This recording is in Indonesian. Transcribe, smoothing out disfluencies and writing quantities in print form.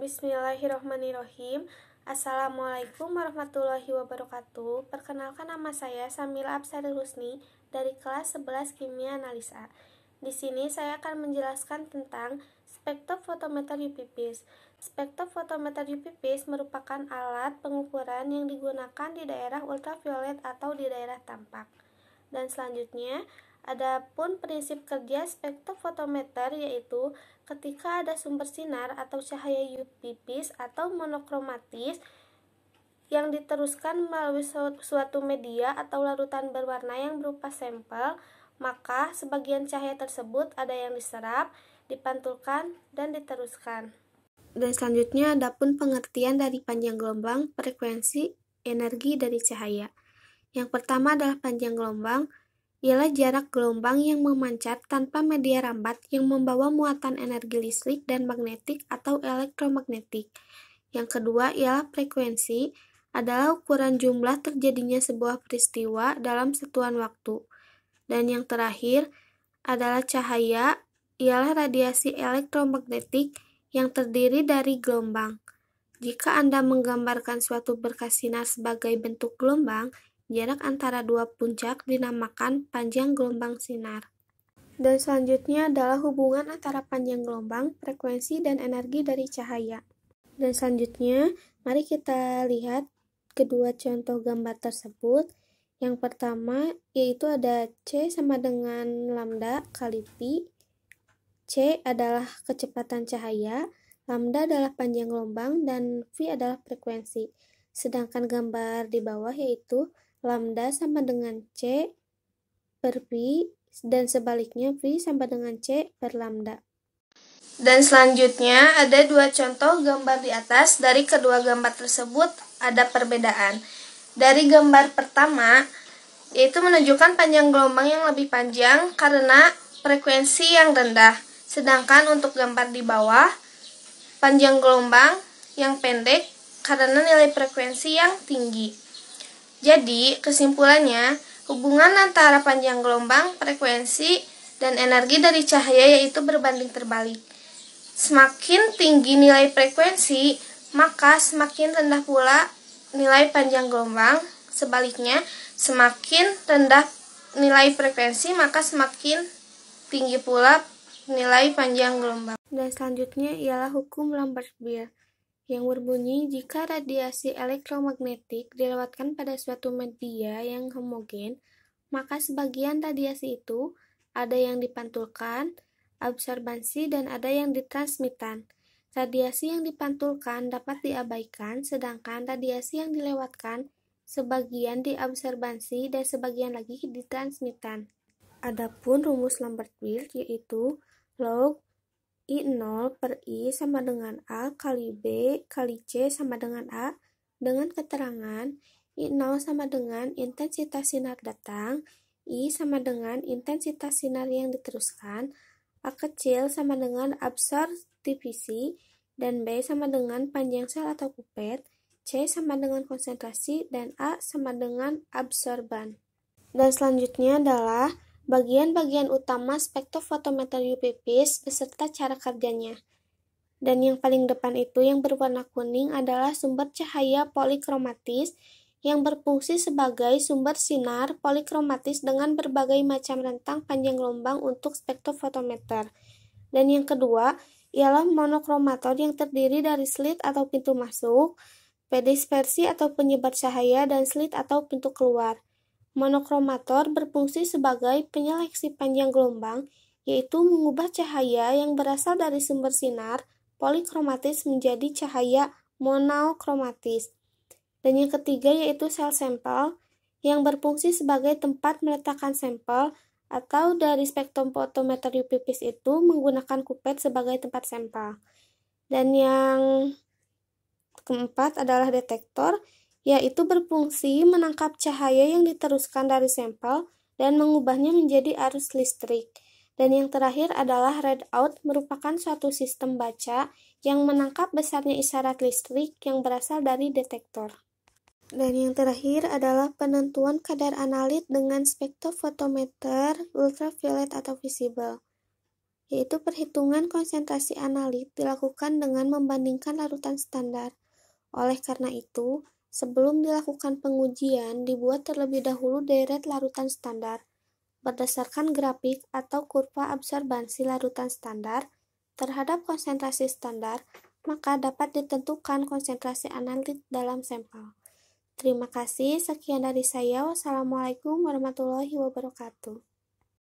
Bismillahirrahmanirrahim. Assalamualaikum warahmatullahi wabarakatuh. Perkenalkan, nama saya Samila Absari Husni dari kelas 11 Kimia Analisa. Di sini saya akan menjelaskan tentang spektrofotometer UV-Vis. Spektrofotometer UV-Vis merupakan alat pengukuran yang digunakan di daerah ultraviolet atau di daerah tampak. Dan selanjutnya, adapun prinsip kerja spektrofotometer yaitu ketika ada sumber sinar atau cahaya UV-Vis atau monokromatis yang diteruskan melalui suatu media atau larutan berwarna yang berupa sampel, maka sebagian cahaya tersebut ada yang diserap, dipantulkan, dan diteruskan. Dan selanjutnya adapun pengertian dari panjang gelombang, frekuensi, energi dari cahaya. Yang pertama adalah panjang gelombang, ialah jarak gelombang yang memancar tanpa media rambat yang membawa muatan energi listrik dan magnetik atau elektromagnetik. Yang kedua ialah frekuensi, adalah ukuran jumlah terjadinya sebuah peristiwa dalam satuan waktu. Dan yang terakhir adalah cahaya, ialah radiasi elektromagnetik yang terdiri dari gelombang. Jika Anda menggambarkan suatu berkas sinar sebagai bentuk gelombang, jarak antara dua puncak dinamakan panjang gelombang sinar. Dan selanjutnya adalah hubungan antara panjang gelombang, frekuensi, dan energi dari cahaya. Dan selanjutnya, mari kita lihat kedua contoh gambar tersebut. Yang pertama yaitu ada C sama dengan lambda kali pi. C adalah kecepatan cahaya, lambda adalah panjang gelombang, dan V adalah frekuensi. Sedangkan gambar di bawah yaitu lambda sama dengan C per V, dan sebaliknya V sama dengan C per lambda. Dan selanjutnya ada dua contoh gambar di atas. Dari kedua gambar tersebut ada perbedaan. Dari gambar pertama, yaitu menunjukkan panjang gelombang yang lebih panjang karena frekuensi yang rendah. Sedangkan untuk gambar di bawah, panjang gelombang yang pendek karena nilai frekuensi yang tinggi. Jadi, kesimpulannya, hubungan antara panjang gelombang, frekuensi, dan energi dari cahaya yaitu berbanding terbalik. Semakin tinggi nilai frekuensi, maka semakin rendah pula nilai panjang gelombang. Sebaliknya, semakin rendah nilai frekuensi, maka semakin tinggi pula nilai panjang gelombang. Dan selanjutnya ialah hukum Lambert-Beer, yang berbunyi jika radiasi elektromagnetik dilewatkan pada suatu media yang homogen, maka sebagian radiasi itu ada yang dipantulkan, absorbansi, dan ada yang ditransmitan. Radiasi yang dipantulkan dapat diabaikan, sedangkan radiasi yang dilewatkan sebagian diabsorbansi dan sebagian lagi ditransmitan. Adapun rumus Lambert-Beer yaitu log I0 per I sama dengan A kali B kali C sama dengan A, dengan keterangan I0 sama dengan intensitas sinar datang, I sama dengan intensitas sinar yang diteruskan, A kecil sama dengan absorptivisi, dan B sama dengan panjang sel atau pipet, C sama dengan konsentrasi, dan A sama dengan absorban. Dan selanjutnya adalah bagian-bagian utama spektrofotometer UV-Vis beserta cara kerjanya. Dan yang paling depan itu yang berwarna kuning adalah sumber cahaya polikromatis yang berfungsi sebagai sumber sinar polikromatis dengan berbagai macam rentang panjang gelombang untuk spektrofotometer. Dan yang kedua ialah monokromator yang terdiri dari slit atau pintu masuk, pedispersi atau penyebar cahaya, dan slit atau pintu keluar. Monokromator berfungsi sebagai penyeleksi panjang gelombang, yaitu mengubah cahaya yang berasal dari sumber sinar polikromatis menjadi cahaya monokromatis. Dan yang ketiga yaitu sel sampel, yang berfungsi sebagai tempat meletakkan sampel, atau dari spektrofotometer UV-Vis itu menggunakan kupet sebagai tempat sampel. Dan yang keempat adalah detektor, yaitu berfungsi menangkap cahaya yang diteruskan dari sampel dan mengubahnya menjadi arus listrik. Dan yang terakhir adalah readout, merupakan suatu sistem baca yang menangkap besarnya isyarat listrik yang berasal dari detektor. Dan yang terakhir adalah penentuan kadar analit dengan spektrofotometer ultraviolet atau visible, yaitu perhitungan konsentrasi analit dilakukan dengan membandingkan larutan standar. Oleh karena itu, sebelum dilakukan pengujian, dibuat terlebih dahulu deret larutan standar. Berdasarkan grafik atau kurva absorbansi larutan standar terhadap konsentrasi standar, maka dapat ditentukan konsentrasi analit dalam sampel. Terima kasih, sekian dari saya. Wassalamualaikum warahmatullahi wabarakatuh.